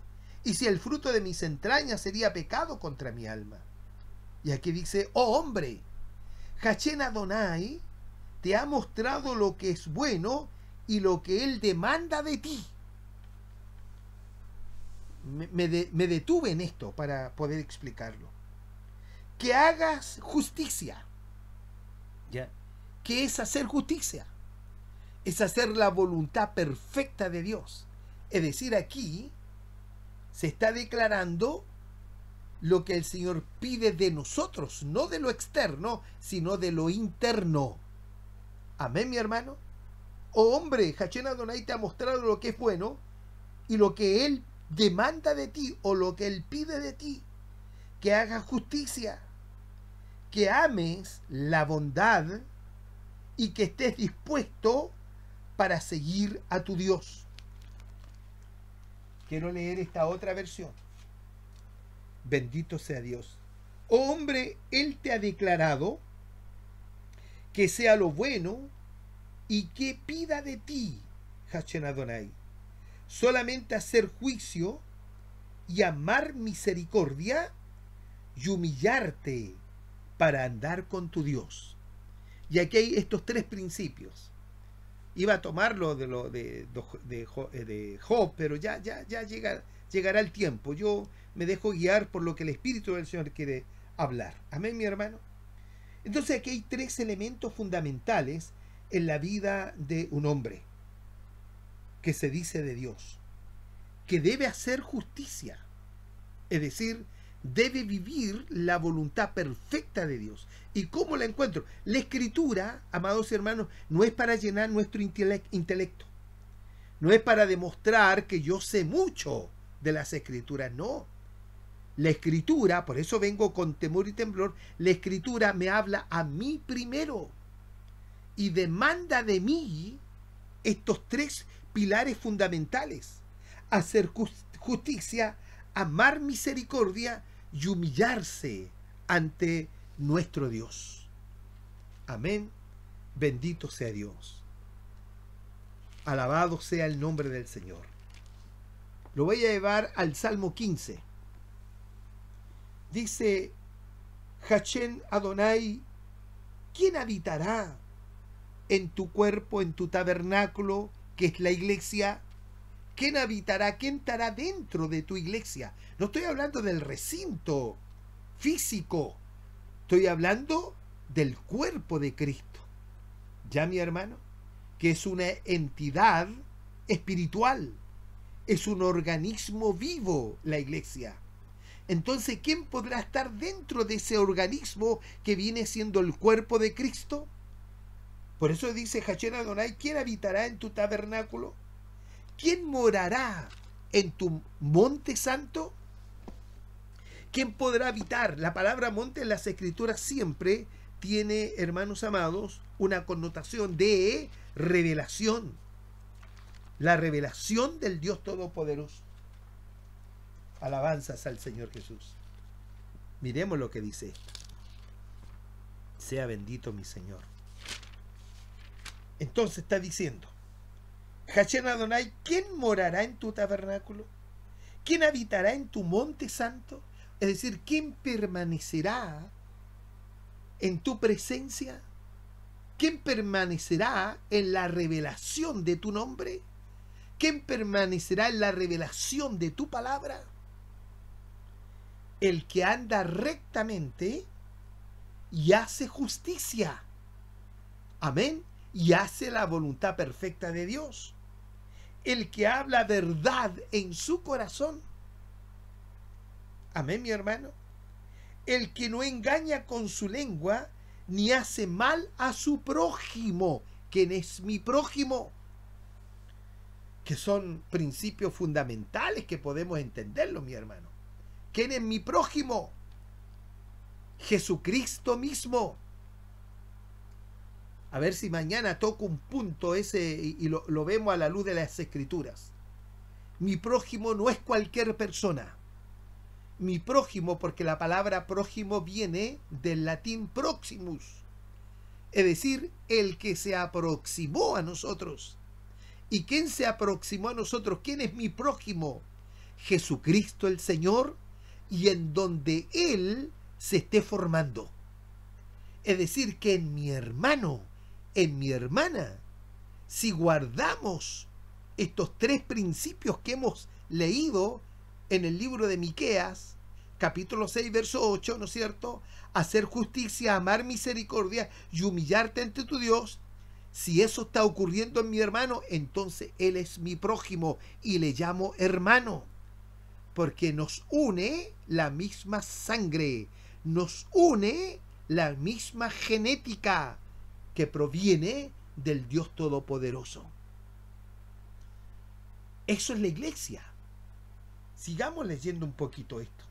Y si el fruto de mis entrañas sería pecado contra mi alma. Y aquí dice, oh hombre, Hachén Adonai te ha mostrado lo que es bueno y lo que él demanda de ti. Me detuve en esto para poder explicarlo. Que hagas justicia. ¿Ya? ¿Qué es hacer justicia? Es hacer la voluntad perfecta de Dios. Es decir, aquí se está declarando lo que el Señor pide de nosotros, no de lo externo, sino de lo interno. Amén, mi hermano. Oh hombre, Hachén Adonai te ha mostrado lo que es bueno y lo que Él demanda de ti o lo que Él pide de ti. Que hagas justicia, que ames la bondad y que estés dispuesto para seguir a tu Dios. Quiero leer esta otra versión. Bendito sea Dios. Oh hombre, Él te ha declarado que sea lo bueno y que pida de ti, Hachén Adonai, solamente hacer juicio y amar misericordia y humillarte para andar con tu Dios. Y aquí hay estos tres principios. Iba a tomarlo de Job, pero ya llegará el tiempo. Yo me dejo guiar por lo que el Espíritu del Señor quiere hablar. Amén, mi hermano. Entonces aquí hay tres elementos fundamentales en la vida de un hombre que se dice de Dios, que debe hacer justicia, es decir, debe vivir la voluntad perfecta de Dios. ¿Y cómo la encuentro? La Escritura, amados hermanos, no es para llenar nuestro intelecto, no es para demostrar que yo sé mucho de las Escrituras, no. La Escritura, por eso vengo con temor y temblor, la Escritura me habla a mí primero y demanda de mí estos tres pilares fundamentales: hacer justicia, amar misericordia y humillarse ante nuestro Dios. Amén. Bendito sea Dios. Alabado sea el nombre del Señor. Lo voy a llevar al Salmo 15. Dice Hachén Adonai, ¿quién habitará en tu cuerpo, en tu tabernáculo, que es la iglesia? ¿Quién habitará? ¿Quién estará dentro de tu iglesia? No estoy hablando del recinto físico, estoy hablando del cuerpo de Cristo. ¿Ya, mi hermano? Que es una entidad espiritual, es un organismo vivo la iglesia. Entonces, ¿quién podrá estar dentro de ese organismo que viene siendo el cuerpo de Cristo? Por eso dice Hachén Adonai, ¿quién habitará en tu tabernáculo? ¿Quién morará en tu monte santo? ¿Quién podrá habitar? La palabra monte en las Escrituras siempre tiene, hermanos amados, una connotación de revelación. La revelación del Dios Todopoderoso. Alabanzas al Señor Jesús. Miremos lo que dice esto. Sea bendito mi Señor. Entonces está diciendo, Hachén Adonai, ¿quién morará en tu tabernáculo? ¿Quién habitará en tu monte santo? Es decir, ¿quién permanecerá en tu presencia? ¿Quién permanecerá en la revelación de tu nombre? ¿Quién permanecerá en la revelación de tu palabra? El que anda rectamente y hace justicia. Amén. Y hace la voluntad perfecta de Dios. El que habla verdad en su corazón. Amén, mi hermano. El que no engaña con su lengua, ni hace mal a su prójimo. ¿Quién es mi prójimo? Que son principios fundamentales que podemos entenderlo, mi hermano. ¿Quién es mi prójimo? Jesucristo mismo. A ver si mañana toco un punto ese y lo vemos a la luz de las Escrituras. Mi prójimo no es cualquier persona. Mi prójimo, porque la palabra prójimo viene del latín proximus, es decir, el que se aproximó a nosotros. ¿Y quién se aproximó a nosotros? ¿Quién es mi prójimo? Jesucristo el Señor, y en donde Él se esté formando. Es decir, que en mi hermano, en mi hermana, si guardamos estos tres principios que hemos leído en el libro de Miqueas, capítulo 6, verso 8, ¿no es cierto? Hacer justicia, amar misericordia y humillarte ante tu Dios. Si eso está ocurriendo en mi hermano, entonces él es mi prójimo y le llamo hermano, porque nos une la misma sangre, nos une la misma genética que proviene del Dios Todopoderoso. Eso es la iglesia. Sigamos leyendo un poquito esto.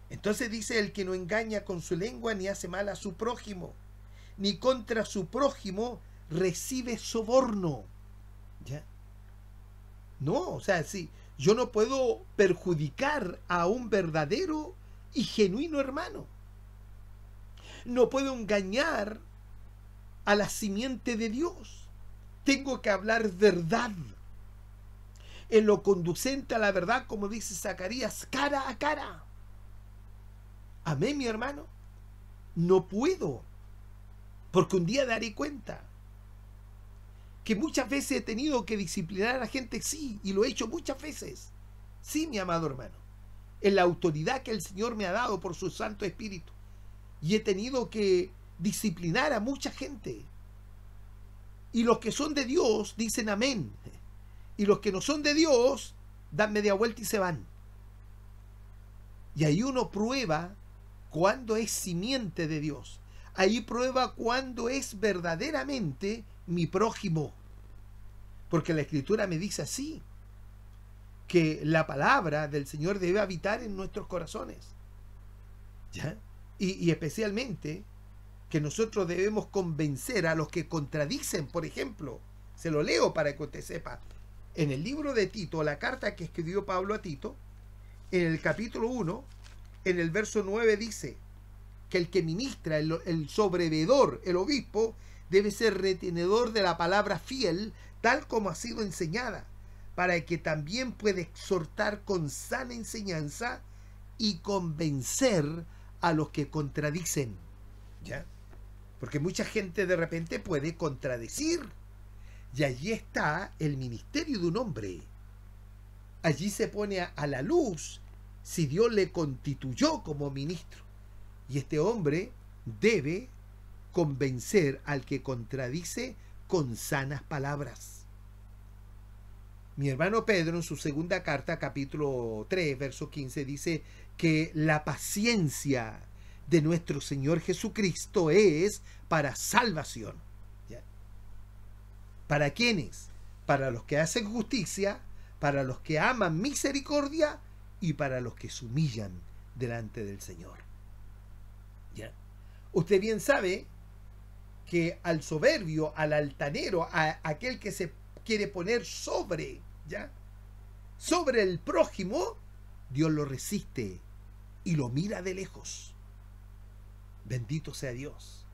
Entonces dice: el que no engaña con su lengua ni hace mal a su prójimo, ni contra su prójimo recibe soborno. ¿Ya? No, o sea, sí, yo no puedo perjudicar a un verdadero y genuino hermano. No puedo engañar a la simiente de Dios. Tengo que hablar verdad. En lo conducente a la verdad, como dice Zacarías, cara a cara. Amén, mi hermano. No puedo, porque un día daré cuenta que muchas veces he tenido que disciplinar a la gente, sí, y lo he hecho muchas veces. Sí, mi amado hermano, en la autoridad que el Señor me ha dado por su Santo Espíritu. Y he tenido que disciplinar a mucha gente. Y los que son de Dios dicen amén. Y los que no son de Dios dan media vuelta y se van. Y ahí uno prueba cuándo es simiente de Dios. Ahí prueba cuándo es verdaderamente mi prójimo. Porque la Escritura me dice así, que la palabra del Señor debe habitar en nuestros corazones. ¿Ya? Y especialmente que nosotros debemos convencer a los que contradicen. Por ejemplo, se lo leo para que usted sepa. En el libro de Tito, la carta que escribió Pablo a Tito, en el capítulo 1, en el verso 9 dice que el que ministra, el sobreveedor, el obispo, debe ser retenedor de la palabra fiel, tal como ha sido enseñada, para que también pueda exhortar con sana enseñanza y convencer a los que contradicen. ¿Ya? Porque mucha gente de repente puede contradecir. Y allí está el ministerio de un hombre. Allí se pone a la luz si Dios le constituyó como ministro. Y este hombre debe convencer al que contradice con sanas palabras. Mi hermano Pedro, en su segunda carta, capítulo 3, verso 15, dice que la paciencia de nuestro Señor Jesucristo es para salvación. ¿Ya? ¿Para quiénes? Para los que hacen justicia, para los que aman misericordia y para los que se humillan delante del Señor. ¿Ya? Usted bien sabe que al soberbio, al altanero, a aquel que se quiere poner sobre, ¿ya?, sobre el prójimo, Dios lo resiste y lo mira de lejos. Bendito sea Dios.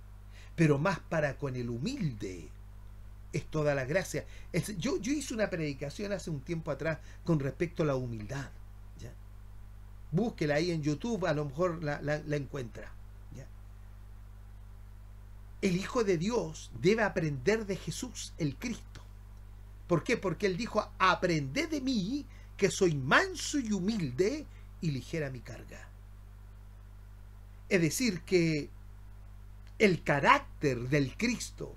Pero más para con el humilde es toda la gracia. Yo hice una predicación hace un tiempo atrás con respecto a la humildad. ¿Ya? Búsquela ahí en YouTube, a lo mejor la encuentra. ¿Ya? El Hijo de Dios debe aprender de Jesús, el Cristo. ¿Por qué? Porque Él dijo: aprended de mí, que soy manso y humilde, y ligera mi carga. Es decir, que el carácter del Cristo,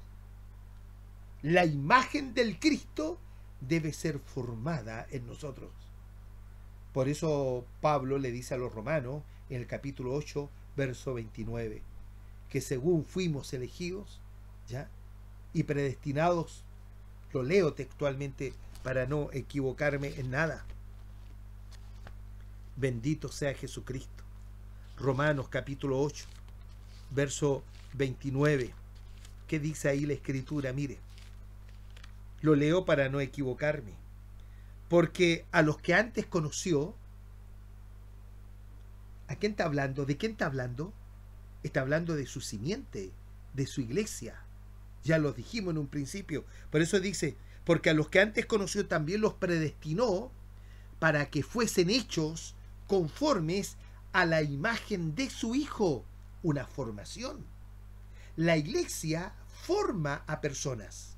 la imagen del Cristo, debe ser formada en nosotros. Por eso Pablo le dice a los romanos, en el capítulo 8, verso 29, que según fuimos elegidos, ¿ya?, y predestinados, lo leo textualmente para no equivocarme en nada. Bendito sea Jesucristo. Romanos capítulo 8, verso 29. ¿Qué dice ahí la Escritura? Mire, lo leo para no equivocarme. Porque a los que antes conoció, ¿a quién está hablando? ¿De quién está hablando? Está hablando de su simiente, de su iglesia. Ya lo dijimos en un principio. Por eso dice, porque a los que antes conoció también los predestinó para que fuesen hechos conformes a la imagen de su Hijo. Una formación. La iglesia forma a personas.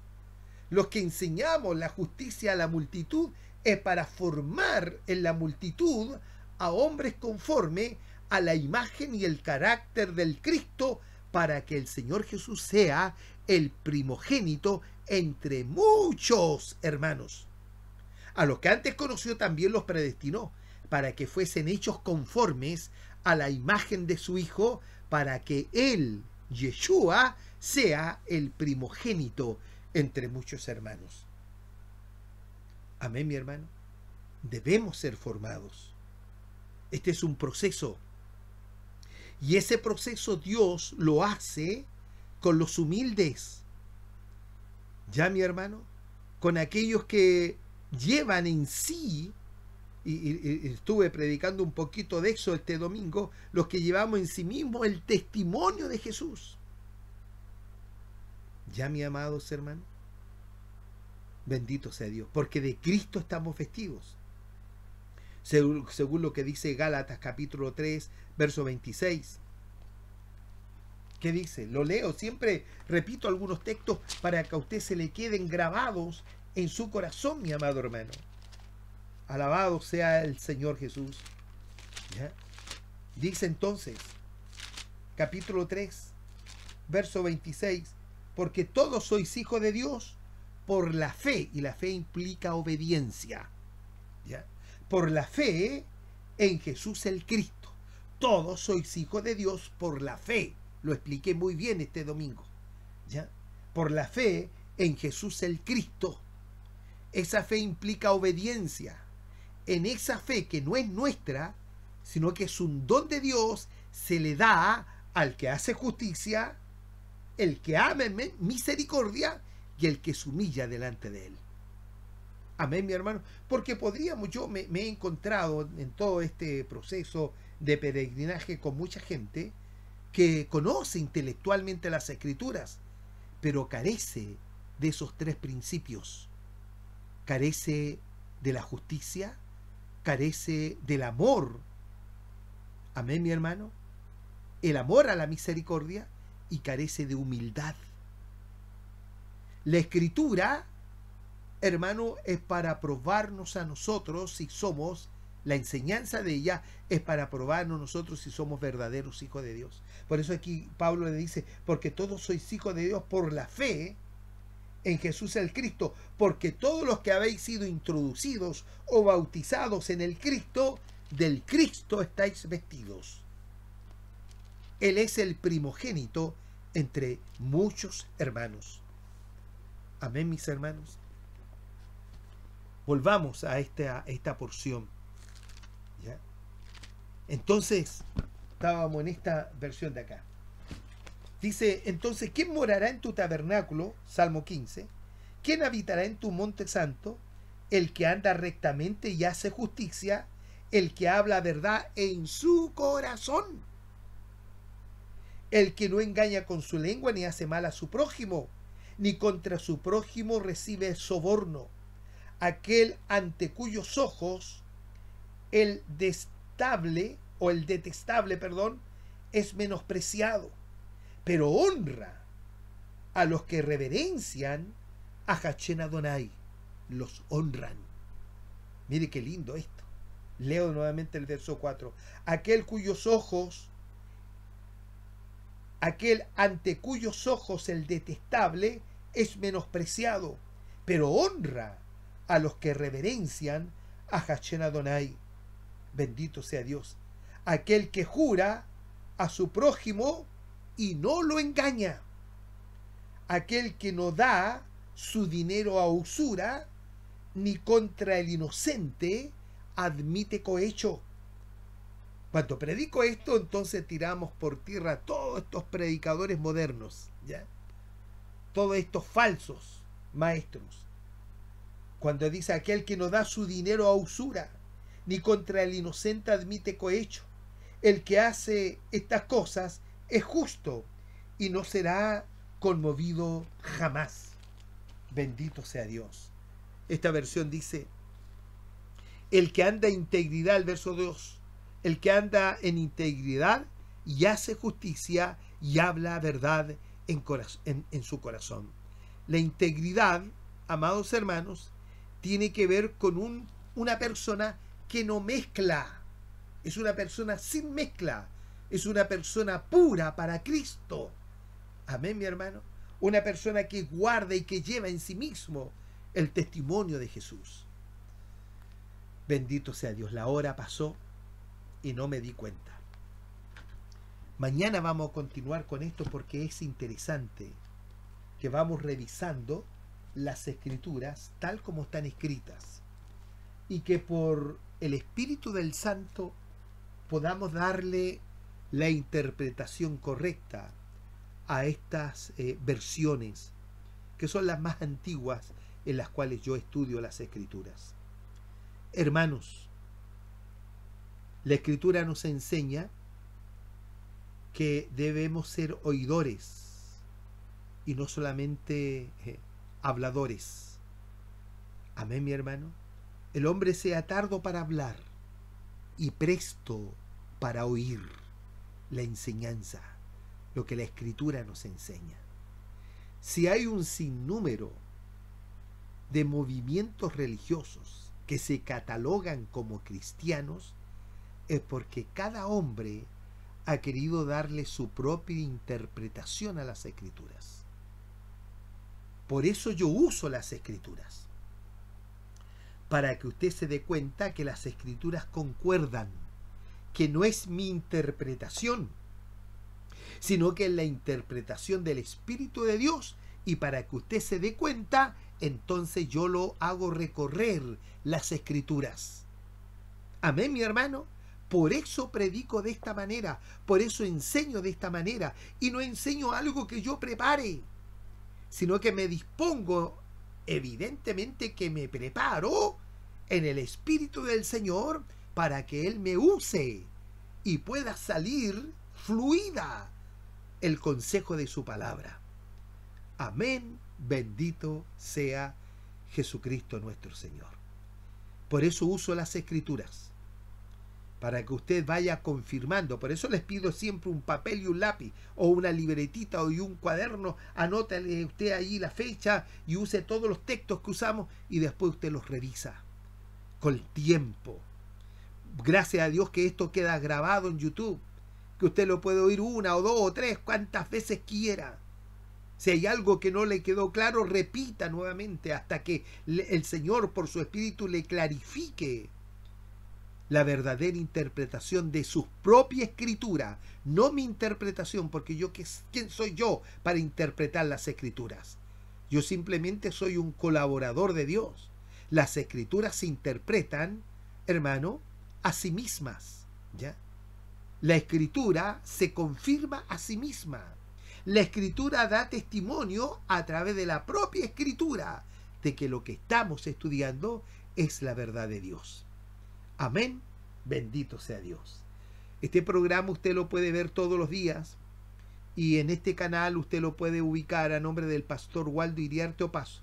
Los que enseñamos la justicia a la multitud es para formar en la multitud a hombres conforme a la imagen y el carácter del Cristo, para que el Señor Jesús sea el primogénito entre muchos hermanos. A los que antes conoció también los predestinó, para que fuesen hechos conformes a la imagen de su Hijo, para que él, Yeshua, sea el primogénito entre muchos hermanos. Amén, mi hermano. Debemos ser formados. Este es un proceso. Y ese proceso Dios lo hace con los humildes. Ya, mi hermano, con aquellos que llevan en sí, y estuve predicando un poquito de eso este domingo, los que llevamos en sí mismos el testimonio de Jesús. Ya, mis amados hermanos, bendito sea Dios, porque de Cristo estamos vestidos. Según lo que dice Gálatas capítulo 3, verso 26. ¿Qué dice? Lo leo, siempre repito algunos textos para que a usted se le queden grabados en su corazón, mi amado hermano. Alabado sea el Señor Jesús. ¿Ya? Dice entonces, capítulo 3, verso 26, porque todos sois hijos de Dios por la fe, y la fe implica obediencia. ¿Ya? Por la fe en Jesús el Cristo. Todos sois hijos de Dios por la fe. Lo expliqué muy bien este domingo. ¿Ya? Por la fe en Jesús el Cristo. Esa fe implica obediencia. En esa fe que no es nuestra, sino que es un don de Dios, se le da al que hace justicia, el que ama misericordia y el que se humilla delante de él. Amén, mi hermano. Porque podríamos, yo me he encontrado en todo este proceso de peregrinaje con mucha gente que conoce intelectualmente las Escrituras, pero carece de esos tres principios. Carece de la justicia, carece del amor. Amén, mi hermano. El amor a la misericordia, y carece de humildad. La Escritura, hermano, es para probarnos a nosotros si somos, la enseñanza de ella es para probarnos nosotros si somos verdaderos hijos de Dios. Por eso aquí Pablo le dice, porque todos sois hijos de Dios por la fe en Jesús el Cristo, porque todos los que habéis sido introducidos o bautizados en el Cristo, del Cristo estáis vestidos. Él es el primogénito entre muchos hermanos. Amén, mis hermanos. Volvamos a esta porción. ¿Ya? Entonces, estábamos en esta versión de acá. Dice, entonces, ¿quién morará en tu tabernáculo? Salmo 15. ¿Quién habitará en tu monte santo? El que anda rectamente y hace justicia, el que habla verdad en su corazón, el que no engaña con su lengua ni hace mal a su prójimo, ni contra su prójimo recibe soborno, aquel ante cuyos ojos el detestable es menospreciado, pero honra a los que reverencian a Hachén Adonai, los honran. Mire qué lindo esto. Leo nuevamente el verso 4. Aquel ante cuyos ojos el detestable es menospreciado, pero honra a los que reverencian a Hachén Adonai. Bendito sea Dios. Aquel que jura a su prójimo y no lo engaña. Aquel que no da su dinero a usura, ni contra el inocente admite cohecho. Cuando predico esto, entonces tiramos por tierra todos estos predicadores modernos, ¿ya? Todos estos falsos maestros. Cuando dice aquel que no da su dinero a usura, ni contra el inocente admite cohecho. El que hace estas cosas es justo y no será conmovido jamás. Bendito sea Dios. Esta versión dice, el que anda en integridad, el verso 2, el que anda en integridad y hace justicia y habla verdad en su corazón. La integridad, amados hermanos, tiene que ver con una persona que no mezcla. Es una persona sin mezcla. Es una persona pura para Cristo. Amén, mi hermano. Una persona que guarda y que lleva en sí mismo el testimonio de Jesús. Bendito sea Dios. La hora pasó y no me di cuenta. Mañana vamos a continuar con esto porque es interesante que vamos revisando las Escrituras tal como están escritas y que por el Espíritu del Santo podamos darle la interpretación correcta a estas versiones que son las más antiguas en las cuales yo estudio las Escrituras. Hermanos, la Escritura nos enseña que debemos ser oidores y no solamente habladores. Amén, mi hermano. El hombre sea tardo para hablar y presto para oír la enseñanza, lo que la Escritura nos enseña. Si hay un sinnúmero de movimientos religiosos que se catalogan como cristianos, es porque cada hombre ha querido darle su propia interpretación a las Escrituras. Por eso yo uso las Escrituras, para que usted se dé cuenta que las Escrituras concuerdan, que no es mi interpretación, sino que es la interpretación del Espíritu de Dios, y para que usted se dé cuenta, entonces yo lo hago recorrer las Escrituras. Amén, mi hermano. Por eso predico de esta manera, por eso enseño de esta manera, y no enseño algo que yo prepare, sino que me dispongo, evidentemente que me preparo en el Espíritu del Señor para que Él me use y pueda salir fluida el consejo de su palabra. Amén, bendito sea Jesucristo nuestro Señor. Por eso uso las Escrituras, para que usted vaya confirmando. Por eso les pido siempre un papel y un lápiz, o una libretita o un cuaderno. Anótale usted ahí la fecha y use todos los textos que usamos y después usted los revisa con tiempo. Gracias a Dios que esto queda grabado en YouTube, que usted lo puede oír una o dos o tres, cuantas veces quiera. Si hay algo que no le quedó claro, repita nuevamente hasta que el Señor por su Espíritu le clarifique la verdadera interpretación de su propia Escritura, no mi interpretación, porque ¿quién soy yo para interpretar las Escrituras? Yo simplemente soy un colaborador de Dios. Las Escrituras se interpretan, hermano, a sí mismas, ¿ya? La Escritura se confirma a sí misma. La Escritura da testimonio a través de la propia Escritura de que lo que estamos estudiando es la verdad de Dios. Amén, bendito sea Dios. Este programa usted lo puede ver todos los días y en este canal usted lo puede ubicar a nombre del pastor Waldo Iriarte Opazo.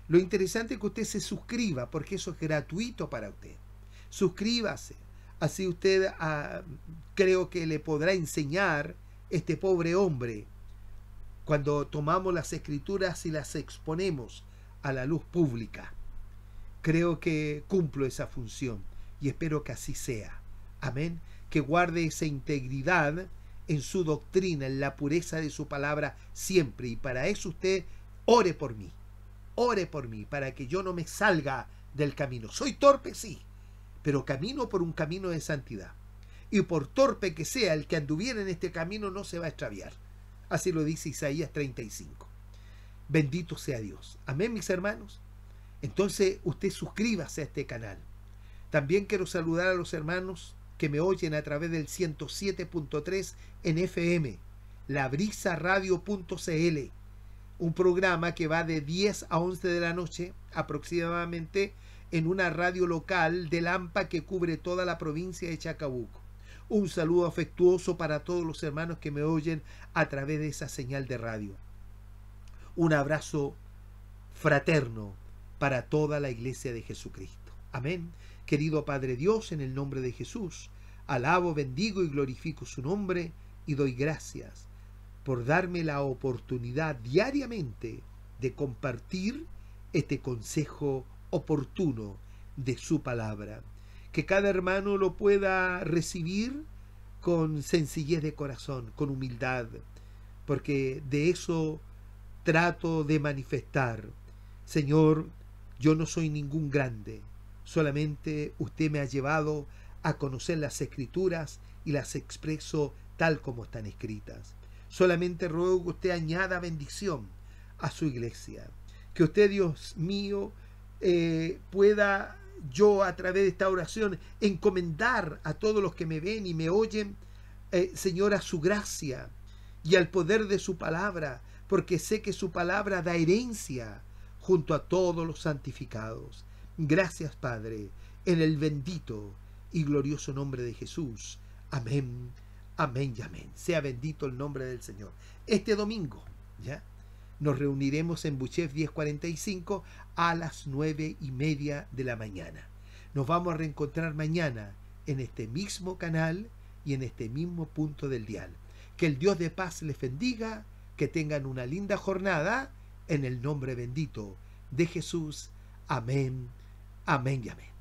Lo interesante es que usted se suscriba, porque eso es gratuito para usted. Suscríbase, así usted creo que le podrá enseñar este pobre hombre cuando tomamos las Escrituras y las exponemos a la luz pública. Creo que cumplo esa función y espero que así sea. Amén. Que guarde esa integridad en su doctrina, en la pureza de su palabra siempre. Y para eso usted ore por mí. Ore por mí para que yo no me salga del camino. Soy torpe, sí, pero camino por un camino de santidad. Y por torpe que sea el que anduviera en este camino, no se va a extraviar. Así lo dice Isaías 35. Bendito sea Dios. Amén, mis hermanos. Entonces usted suscríbase a este canal. También quiero saludar a los hermanos que me oyen a través del 107.3 en FM, labrisaradio.cl. un programa que va de 10 a 11 de la noche aproximadamente en una radio local de Lampa que cubre toda la provincia de Chacabuco. Un saludo afectuoso para todos los hermanos que me oyen a través de esa señal de radio. Un abrazo fraterno para toda la Iglesia de Jesucristo. Amén. Querido Padre Dios, en el nombre de Jesús, alabo, bendigo y glorifico su nombre y doy gracias por darme la oportunidad diariamente de compartir este consejo oportuno de su palabra. Que cada hermano lo pueda recibir con sencillez de corazón, con humildad, porque de eso trato de manifestar. Señor, yo no soy ningún grande, solamente usted me ha llevado a conocer las Escrituras y las expreso tal como están escritas. Solamente ruego que usted añada bendición a su iglesia. Que usted, Dios mío, pueda yo a través de esta oración encomendar a todos los que me ven y me oyen, Señor, a su gracia y al poder de su palabra, porque sé que su palabra da herencia junto a todos los santificados. Gracias, Padre, en el bendito y glorioso nombre de Jesús. Amén, amén y amén. Sea bendito el nombre del Señor. Este domingo, ¿ya?, nos reuniremos en Buchef 1045 a las 9:30 de la mañana. Nos vamos a reencontrar mañana en este mismo canal y en este mismo punto del dial. Que el Dios de paz les bendiga, que tengan una linda jornada en el nombre bendito de Jesús. Amén, amén y amén.